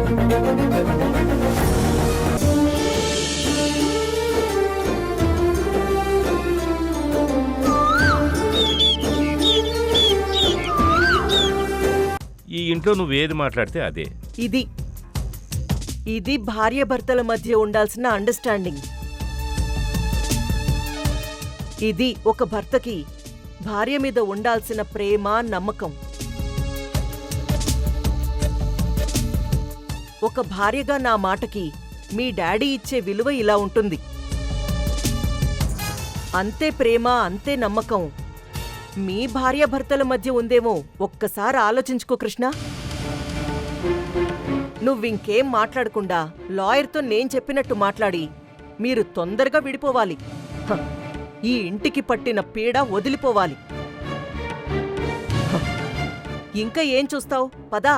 ఈ ఇంట్లో నువ్వేది మాట్లాడితే అదే. ఇది భార్యాభర్తల మధ్య ఉండాల్సిన అండర్స్టాండింగ్. ఇది ఒక భర్తకి భార్య మీద ఉండాల్సిన ప్రేమ, నమ్మకం. ఒక భార్యగా నా మాటకి మీ డాడీ ఇచ్చే విలువ ఇలా ఉంటుంది. అంతే ప్రేమ, అంతే నమ్మకం మీ భార్యాభర్తల మధ్య ఉందేమో ఒక్కసారి ఆలోచించుకో కృష్ణ. నువ్వింకేం మాట్లాడకుండా లాయర్తో నేను చెప్పినట్టు మాట్లాడి మీరు తొందరగా విడిపోవాలి. ఈ ఇంటికి పట్టిన పీడ వదిలిపోవాలి. ఇంకా ఏం చూస్తావు? పదా.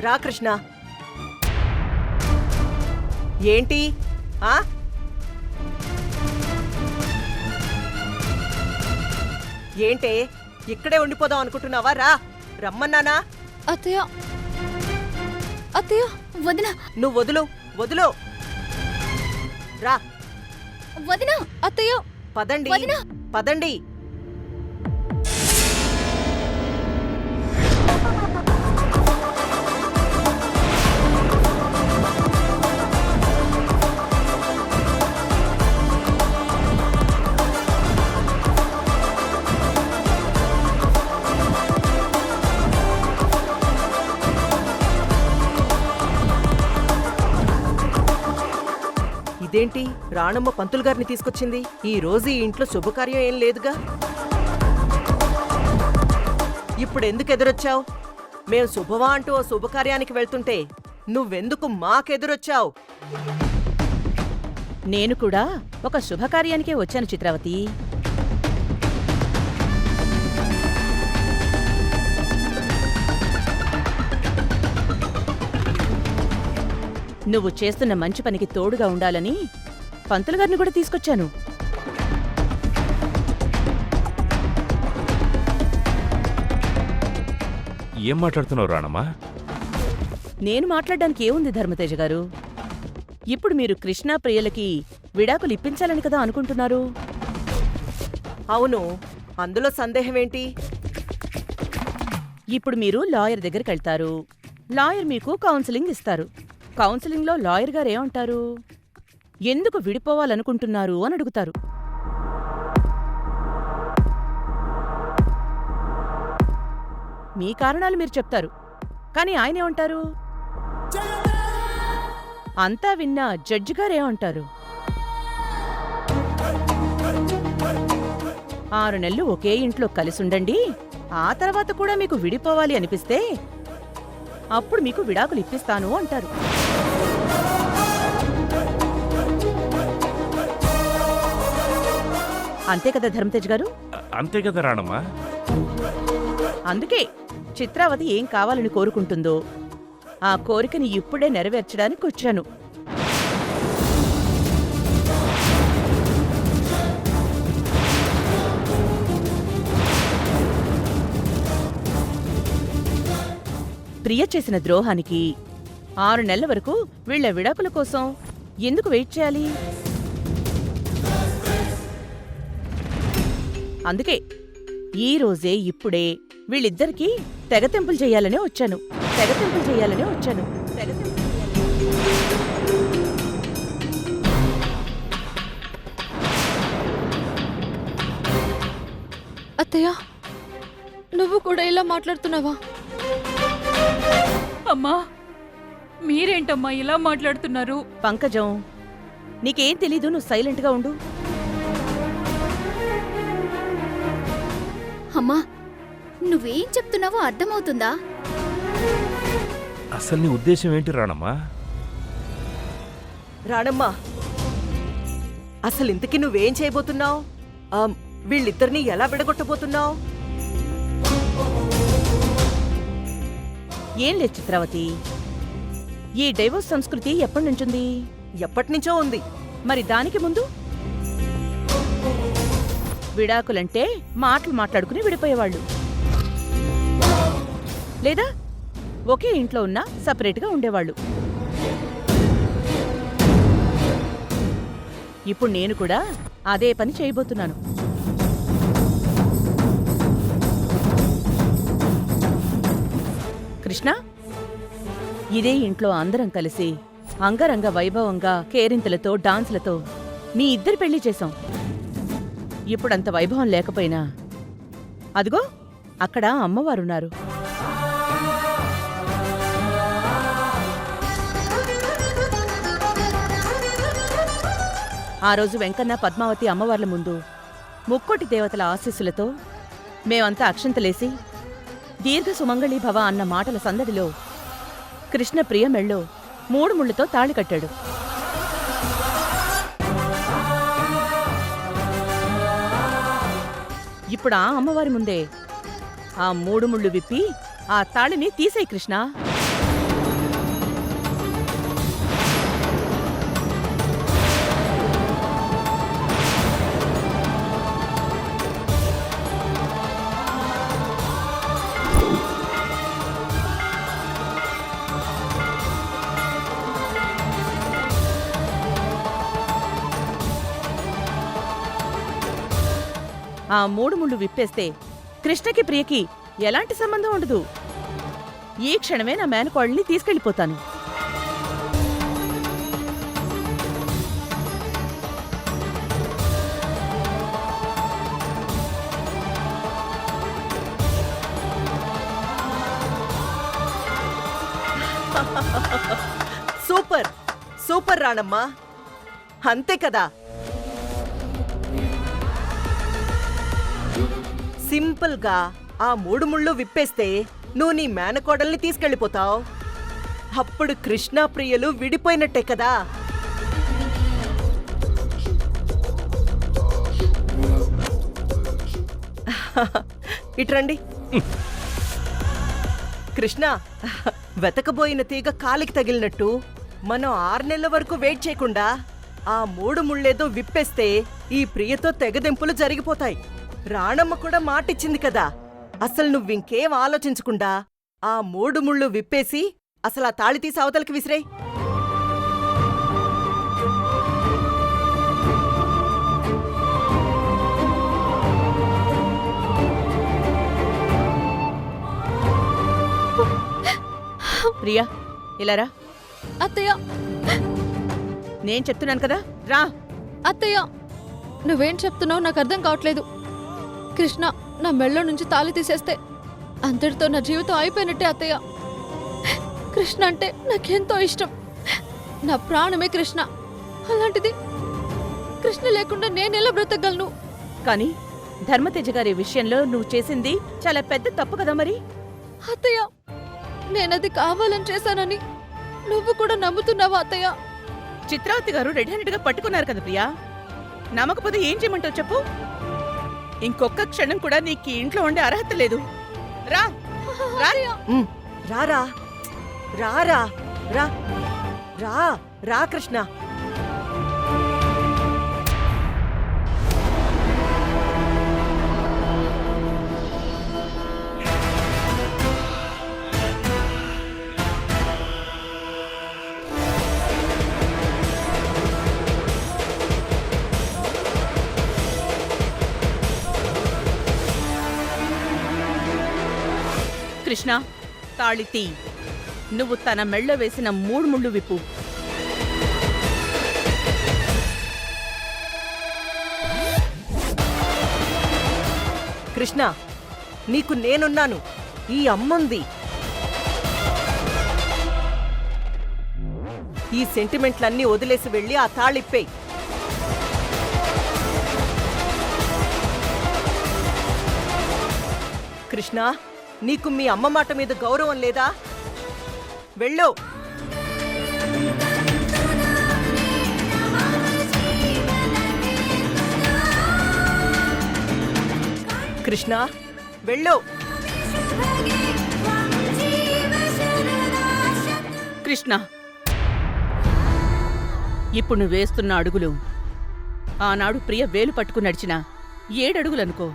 రా కృష్ణ. ఏంటి ఏంటే ఇక్కడే ఉండిపోదాం అనుకుంటున్నావా? రా, రమ్మన్నానా? అత్తయ్య అత్తయ్య వదిన. నువ్వు వదులు. రా వదిన. అత్తయ్య పదండి, వదిన. పదండి. ఇదేంటి రాణమ్మ పంతులు గారిని తీసుకొచ్చింది? ఈ రోజు ఈ ఇంట్లో శుభకార్యం ఏం లేదుగా. ఇప్పుడెందుకు ఎదురొచ్చావు? మేం శుభవా అంటూ ఓ శుభకార్యానికి వెళ్తుంటే నువ్వెందుకు మాకెదురొచ్చావు? నేను కూడా ఒక శుభకార్యానికే వచ్చాను చిత్రావతి. నువ్వు చేస్తున్న మంచి పనికి తోడుగా ఉండాలని పంతులు గారిని కూడా తీసుకొచ్చాను. ఏం మాట్లాడుతున్నావు రాణమ్మా? నేను మాట్లాడడానికి ఏముంది ధర్మతేజ గారు? ఇప్పుడు మీరు కృష్ణా ప్రియలకి విడాకులు ఇప్పించాలని కదా అనుకుంటున్నారు? అవును, అందులో సందేహమేంటి? ఇప్పుడు మీరు లాయర్ దగ్గరికి వెళ్తారు. లాయర్ మీకు కౌన్సిలింగ్ ఇస్తారు. కౌన్సిలింగ్లో లాయర్ గారు ఏమంటారు? ఎందుకు విడిపోవాలనుకుంటున్నారు అని అడుగుతారు. మీ కారణాలు మీరు చెప్తారు. కానీ ఆయనేమంటారు? అంతా విన్నా జడ్జి గారేమంటారు? 6 నెలలు ఒకే ఇంట్లో కలిసుండండి, ఆ తర్వాత కూడా మీకు విడిపోవాలి అనిపిస్తే అప్పుడు మీకు విడాకులు ఇప్పిస్తాను అంటారు. అంతే కదా ధర్మతేజ్ గారు? అంతే కదా రాణమ్మా. అందుకే చిత్రావతి ఏం కావాలని కోరుకుంటుందో ఆ కోరికని ఇప్పుడే నెరవేర్చడానికి వచ్చాను. ప్రియ చేసిన ద్రోహానికి 6 నెలల వరకు వీళ్ల విడాకుల కోసం ఎందుకు వెయిట్ చేయాలి? అందుకే ఈ రోజే ఇప్పుడే వీళ్ళిద్దరికీ తెగతెంపులు చెయ్యాలనే వచ్చాను. అత్తయ్య, నువ్వు కూడా ఇలా మాట్లాడుతున్నావా? అమ్మా, మీరేంటమ్మా ఇలా మాట్లాడుతున్నారు? పంకజం, నీకేం తెలీదు, నువ్వు సైలెంట్గా ఉండు. అమ్మా, నువ్వేం చెప్తున్నావో అర్థమవుతుందా? అసలు నీ ఉద్దేశం ఏంటి రాణమ్మా? రాణమ్మా, అసలు ఇంతకీ నువ్వేం చేయబోతున్నావు? వీళ్ళిద్దరినీ ఎలా విడగొట్టబోతున్నావు? ఏం లేదు చిత్రావతి, ఈ డైవోర్స్ సంస్కృతి ఎప్పటినుంచో ఉంది. మరి దానికి ముందు విడాకులంటే మాటలు మాట్లాడుకుని విడిపోయేవాళ్ళు, లేదా ఒకే ఇంట్లో ఉన్నా సపరేట్గా ఉండేవాళ్ళు. ఇప్పుడు నేను కూడా అదే పని చేయబోతున్నాను. కృష్ణ, ఇదే ఇంట్లో అందరం కలిసి అంగరంగ వైభవంగా కేరింతలతో డాన్సులతో మీ ఇద్దరి పెళ్లి చేశాం. ఇప్పుడంత వైభవం లేకపోయినా అదిగో అక్కడ అమ్మవారున్నారు. ఆ రోజు వెంకన్న పద్మావతి అమ్మవార్ల ముందు ముక్కోటి దేవతల ఆశీస్సులతో మేమంతా అక్షంతలేసి దీర్ఘ సుమంగళీ భవ అన్న మాటల సందడిలో కృష్ణ ప్రియ మెళ్ళో 3 ముళ్ళతో తాళి కట్టాడు. ఇప్పుడు ఆ అమ్మవారి ముందే ఆ 3 ముళ్ళు విప్పి ఆ తాళిని తీసేయ్ కృష్ణ. ఆ 3 ముళ్ళు విప్పేస్తే కృష్ణకి ప్రియకి ఎలాంటి సంబంధం ఉండదు. ఈ క్షణమే నా మేనకోళ్ళని తీసుకెళ్ళిపోతాను. సూపర్ సూపర్ రాణమ్మా, అంతే కదా. సింపుల్ గా ఆ 3 ముళ్ళు విప్పేస్తే నువ్వు నీ మేనకోడల్ని తీసుకెళ్ళిపోతావు. అప్పుడు కృష్ణా ప్రియలు విడిపోయినట్టే కదా. ఇట్రండి. కృష్ణ, వెతకబోయిన తీగ కాలికి తగిలినట్టు మనం 6 నెలల వరకు వెయిట్ చేయకుండా ఆ 3 ముళ్ళేదో విప్పేస్తే ఈ ప్రియతో తెగదెంపులు జరిగిపోతాయి. రాణమ్మ కూడా మాటిచ్చింది కదా. అసలు నువ్వింకేం ఆలోచించకుండా ఆ 3 ముళ్ళు విప్పేసి అసలు ఆ తాళి తీసి అవతలకి విసిరేయ్. ప్రియా, ఇలారా. అత్తయ్య, నేను చెప్తున్నాను కదా, రా. అత్తయ్య, నువ్వేం చెప్తున్నావు నాకు అర్థం కావట్లేదు. కృష్ణ నా మెళ్ళో నుంచి తాళి తీసేస్తే అంతటితో నా జీవితం అయిపోయినట్టే అత్తయ్య. కృష్ణ అంటే నాకెంతో ఇష్టం. నా ప్రాణమే కృష్ణ. అలాంటిది కృష్ణ లేకుండా నేనెలా బ్రతకగలను? కానీ ధర్మతేజ గారి విషయంలో నువ్వు చేసింది చాలా పెద్ద తప్పు కదా మరి. అత్తయ్య, నేనది కావాలని చేశానని నువ్వు కూడా నమ్ముతున్నావా అత్తయ్య? చిత్రావతి గారు రెడ్ హ్యాండెడ్ గా పట్టుకున్నారు కదా ప్రియా. నమ్మకపోతే ఏం చేయమంటావు చెప్పు. ఇంకొక్క క్షణం కూడా నీకు ఈ ఇంట్లో ఉండే అర్హత లేదు. రా రా. రారా రారా రా రా రా కృష్ణ. కృష్ణ, తాళి తీ. నువ్వు తన మెళ్ళో వేసిన 3 ముళ్ళు విప్పు. కృష్ణ, నీకు నేనున్నాను. ఈ అమ్ముంది. ఈ సెంటిమెంట్లన్నీ వదిలేసి వెళ్ళి ఆ తాళిప్పేయ్. కృష్ణ, నీకు మీ అమ్మ మాట మీద గౌరవం లేదా? వెళ్ళు. కృష్ణ, వెళ్ళు. కృష్ణ, ఇప్పుడు నువ్వు వేస్తున్న అడుగులు ఆనాడు ప్రియ వేలు పట్టుకుని నడిచినా 7 అడుగులనుకో.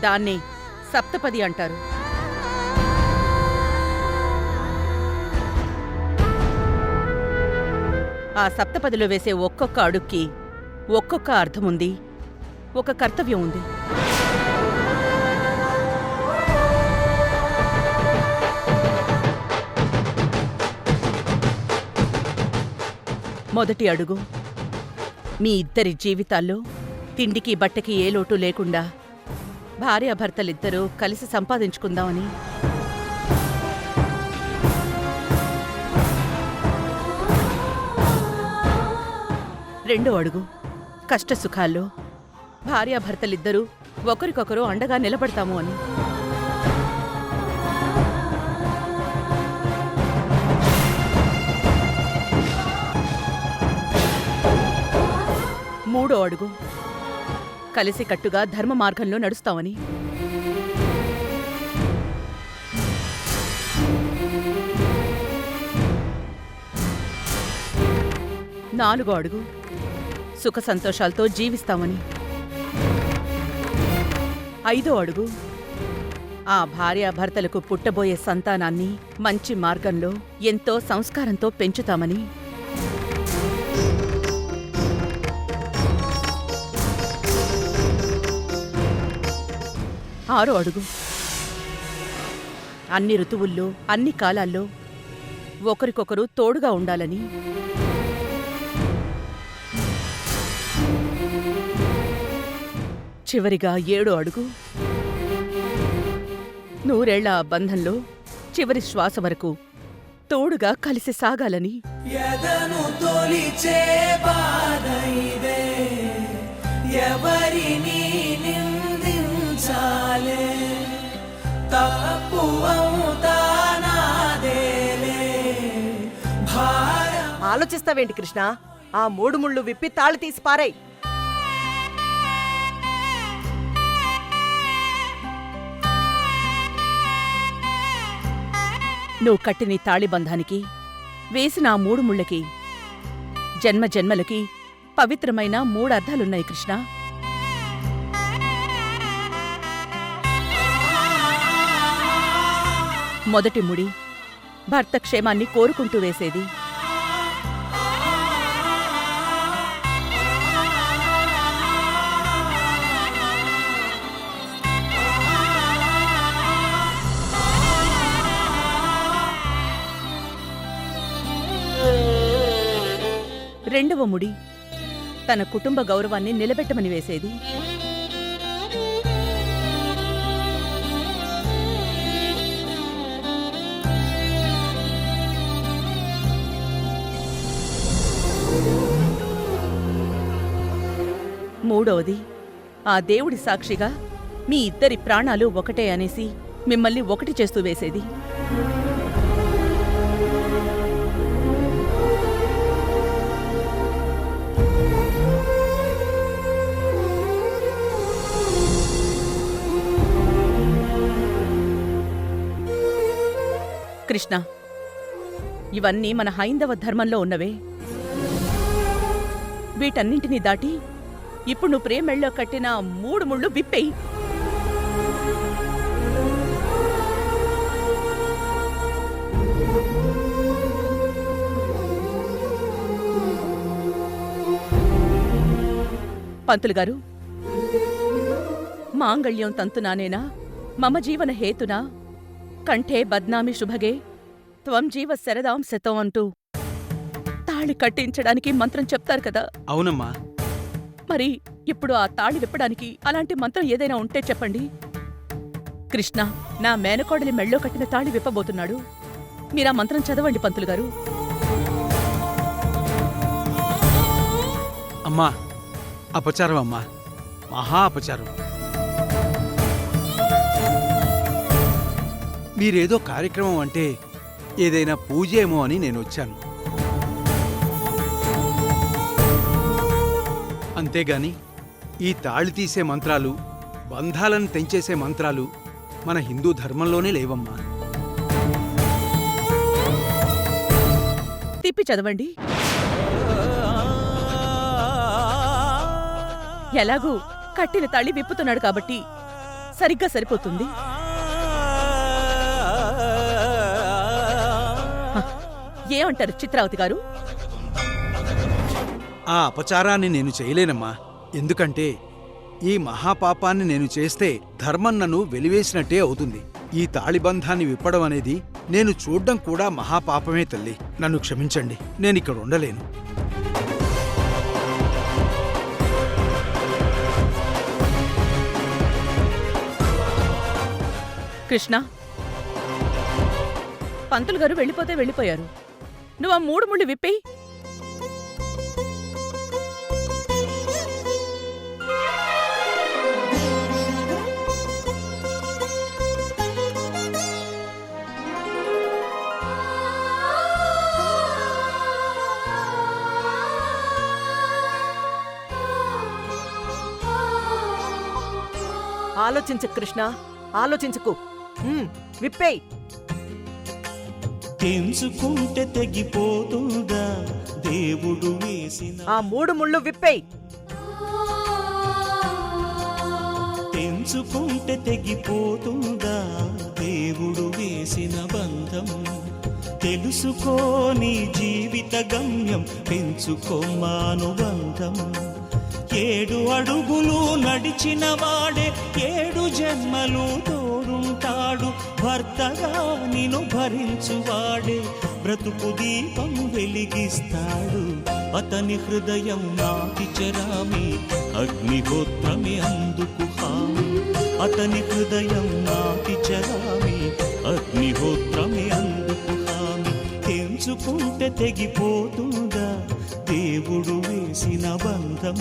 దాన్నే సప్తపది అంటారు. ఆ సప్తపదిలో వేసే ఒక్కొక్క అడుక్కి ఒక్కొక్క అర్థముంది, ఒక కర్తవ్యం ఉంది. మొదటి అడుగు, మీ ఇద్దరి జీవితాల్లో తిండికి బట్టకి ఏ లోటు లేకుండా భార్యాభర్తలిద్దరూ కలిసి సంపాదించుకుందామని. రెండో అడుగు, కష్టసుఖాల్లో భార్యాభర్తలిద్దరూ ఒకరికొకరు అండగా నిలబడతాము అని. మూడో అడుగు, కలిసికట్టుగా ధర్మ మార్గంలో నడుస్తామని. నాలుగో అడుగు, సుఖ సంతోషాలతో జీవిస్తామని. ఐదో అడుగు, ఆ భార్యాభర్తలకు పుట్టబోయే సంతానాన్ని మంచి మార్గంలో ఎంతో సంస్కారంతో పెంచుతామని. ఆరో అడుగు, అన్ని ఋతువుల్లో అన్ని కాలాల్లో ఒకరికొకరు తోడుగా ఉండాలని. చివరిగా 7వ అడుగు, నూరేళ్ల ఆ బంధంలో చివరి శ్వాస వరకు తోడుగా కలిసి సాగాలని. ఎదను తొలిచే బాధ ఇదే, ఎవరిని నిందించాలే, తప్పు అవుతానాదేలే, భారం. ఆలోచిస్తావేంటి కృష్ణ? ఆ 3 ముళ్ళు విప్పి తాళి తీసి పారాయ్. నువ్వు కట్టిన తాళిబంధానికి, వేసిన ఆ 3 ముళ్ళకి జన్మ జన్మలకి పవిత్రమైన 3 అర్థాలున్నాయి కృష్ణ. మొదటి ముడి భర్త క్షేమాన్ని కోరుకుంటూ వేసేది. రెండవ ముడి తన కుటుంబ గౌరవాన్ని నిలబెట్టమని వేసేది. మూడవది, ఆ దేవుడి సాక్షిగా మీ ఇద్దరి ప్రాణాలు ఒకటే అనేసి మిమ్మల్ని ఒకటి చేస్తూ వేసేది. కృష్ణ, ఇవన్నీ మన హైందవ ధర్మంలో ఉన్నవే. వీటన్నింటినీ దాటి ఇప్పుడు నువ్వు ప్రేమెళ్ళో కట్టిన 3 ముళ్ళు విప్పేయి. పంతులుగారు, మాంగళ్యం తంతునానేనా మమ జీవన హేతునా కంఠే బద్నామి శుభగే త్వం జీవ శరదాం శతం అంటూ తాళి కట్టించడానికి మంత్రం చెప్తారు కదా. అవునమ్మా. మరి ఇప్పుడు ఆ తాళి విప్పడానికి అలాంటి మంత్రం ఏదైనా ఉంటే చెప్పండి. కృష్ణ నా మేనకోడలి మెళ్ళో కట్టిన తాళి విప్పబోతున్నాడు. మీరా మంత్రం చదవండి పంతులుగారు. అమ్మా, అపచారం అమ్మా, మహా అపచారం. మీరేదో కార్యక్రమం అంటే ఏదైనా పూజ ఏమో అని నేను వచ్చాను. అంతేగాని ఈ తాళి తీసే మంత్రాలు, బంధాలను తెంచేసే మంత్రాలు మన హిందూ ధర్మంలోనే లేవమ్మా. తిప్పి చదవండి. ఎలాగూ కట్టిన తాళి విప్పుతున్నాడు కాబట్టి సరిగ్గా సరిపోతుంది. ఏమంటారు చిత్రావతి గారు? ఆ అపచారాన్ని నేను చేయలేనమ్మా. ఎందుకంటే ఈ మహాపాపాన్ని నేను చేస్తే ధర్మం నన్ను వెలివేసినట్టే అవుతుంది. ఈ తాళిబంధాన్ని విప్పడం అనేది నేను చూడ్డం కూడా మహాపాపమే తల్లి. నన్ను క్షమించండి, నేనిక్కడ ఉండలేను. కృష్ణ, పంతులు గారు వెళ్ళిపోతే వెళ్ళిపోయారు. నువ్వు ఆ 3 ముళ్ళు విప్పేయి. ఆలోచించు కృష్ణ, ఆలోచించుకు. విప్పేయ్. తెంచుకుంటే తెగిపోతుందా దేవుడు వేసిన ఆ 3 ముళ్ళు విప్పేయ్. తెంచుకుంటే తెగిపోతుందా దేవుడు వేసిన బంధం. తెలుసుకోని జీవిత గమ్యం పెంచుకోమానుబంధం. 7 అడుగులు నడిచిన వాడే 7 జన్మలు తోడుంటాడు. భర్తగా నిన్ను భరించువాడే బ్రతుకు దీపం వెలిగిస్తాడు. అతని హృదయం నాటి చెరామి అగ్నిహోత్రమే అందుకు హామీ. అతని హృదయం నాటి చెరామి అగ్నిహోత్రమే అందుకు హామీ. తెంచుకుంటే తెగిపోతుందా దేవుడు వేసిన బంధం.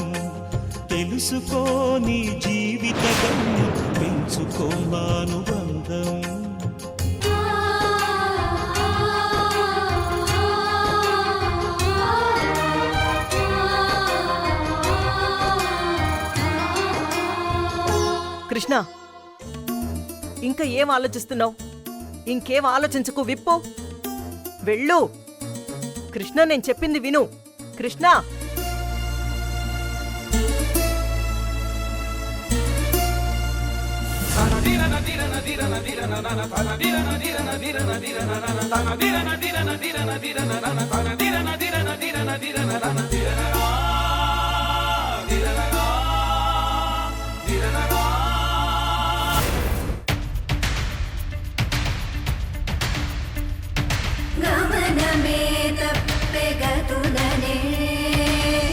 తెలుసుకోని జీవిత గమ్యం పెంచుకోమానుబంధం. కృష్ణ, ఇంకా ఏం ఆలోచిస్తున్నావు? ఇంకేం ఆలోచించకు, విప్పు. వెళ్ళు. కృష్ణ, నేను చెప్పింది విను. కృష్ణ, గమనమే తప్పెగతులనే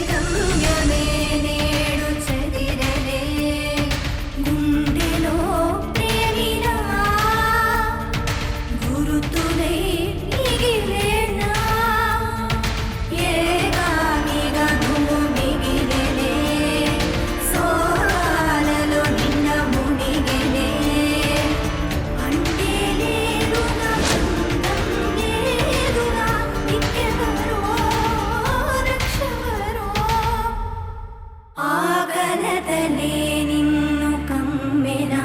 గమ్యమే నేడు చదిరనే గుండెలో ప్రేమినా గురుతులై మిగిలేనా ఏగామిగా భూమిగిలే సోరాలలో నిన్న మునిగిలే అంటే లేదుగా లేదుగా నిక్కెవరో రక్షవరో ఆగలదలే నిన్ను కమ్మెనా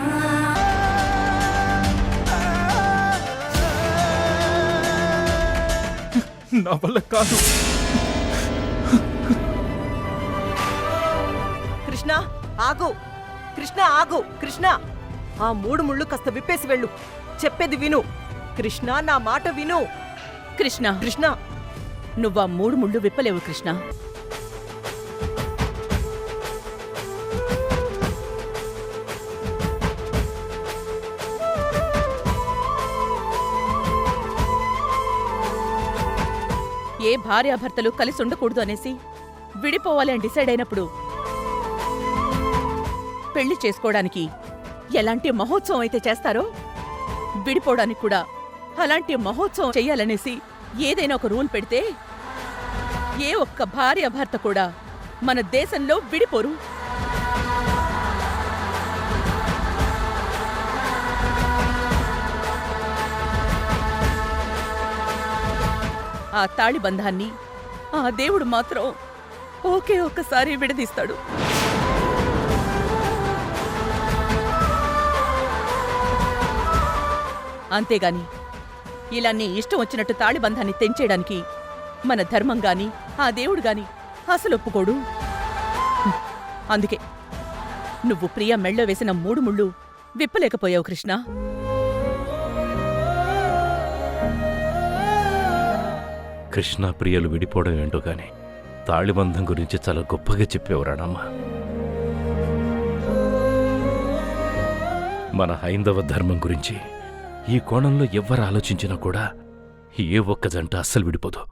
నా వల్ల కాదు. కృష్ణ, ఆగు. కృష్ణ, ఆగు. కృష్ణ, ఆ 3 ముళ్ళు కాస్త విప్పేసి వెళ్ళు. చెప్పేది విను. కృష్ణ, నా మాట విను. కృష్ణ, కృష్ణ, నువ్వా 3 ముళ్ళు విప్పలేవు కృష్ణ. ఏ భార్యాభర్తలు కలిసి ఉండకూడదు అనేసి విడిపోవాలి అని డిసైడ్ అయినప్పుడు పెళ్లి చేసుకోవడానికి ఎలాంటి మహోత్సవం అయితే చేస్తారో విడిపోవడానికి కూడా అలాంటి మహోత్సవం చెయ్యాలనేసి ఏదైనా ఒక రూల్ పెడితే ఏ ఒక్క భార్యాభర్త కూడా మన దేశంలో విడిపోరు. ఆ తాళిబంధాన్ని ఆ దేవుడు మాత్రం ఒకే ఒక్కసారి విడదీస్తాడు. అంతేగాని ఇలా నీ ఇష్టం వచ్చినట్టు తాళిబంధాన్ని తెంచేయడానికి మన ధర్మం గాని ఆ దేవుడు గాని అసలు ఒప్పుకోడు. అందుకే నువ్వు ప్రియ మెళ్ళో వేసిన 3 ముళ్ళు విప్పలేకపోయావు కృష్ణ. కృష్ణ ప్రియలు విడిపోవడం ఏంటో గాని తాళిబంధం గురించి చాలా గొప్పగా చెప్పేవరానమ్మా. మన హైందవ ధర్మం గురించి ఈ కోణంలో ఎవ్వరు ఆలోచించినా కూడా ఏ ఒక్క జంట అస్సలు విడిపోదు.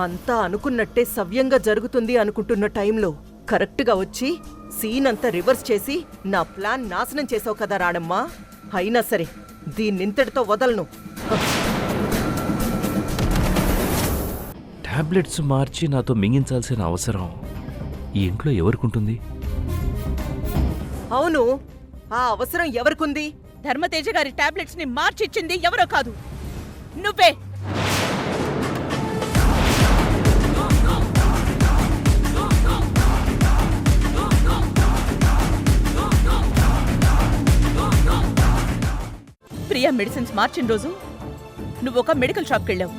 అంతా అనుకున్నట్టే సవ్యంగా జరుగుతుంది అనుకుంటున్న టైంలో కరెక్ట్గా వచ్చి సీన్ అంతా రివర్స్ చేసి నా ప్లాన్ నాశనం చేసావు కదా రాణమ్మా. అయినా సరే దీన్నింతటితో వదలను. టాబ్లెట్స్ మార్చి నాతో మింగించాల్సిన అవసరం ఈ ఇంట్లో ఎవరికుంటుంది? అవును, ఆ అవసరం ఎవరికుంది? ధర్మతేజ గారి టాబ్లెట్స్ ని మార్చిచ్చింది ఎవరో కాదు, నువ్వే. ప్రియా మెడిసిన్స్ మార్చిన రోజు నువ్వొక మెడికల్ షాప్కి వెళ్ళావు.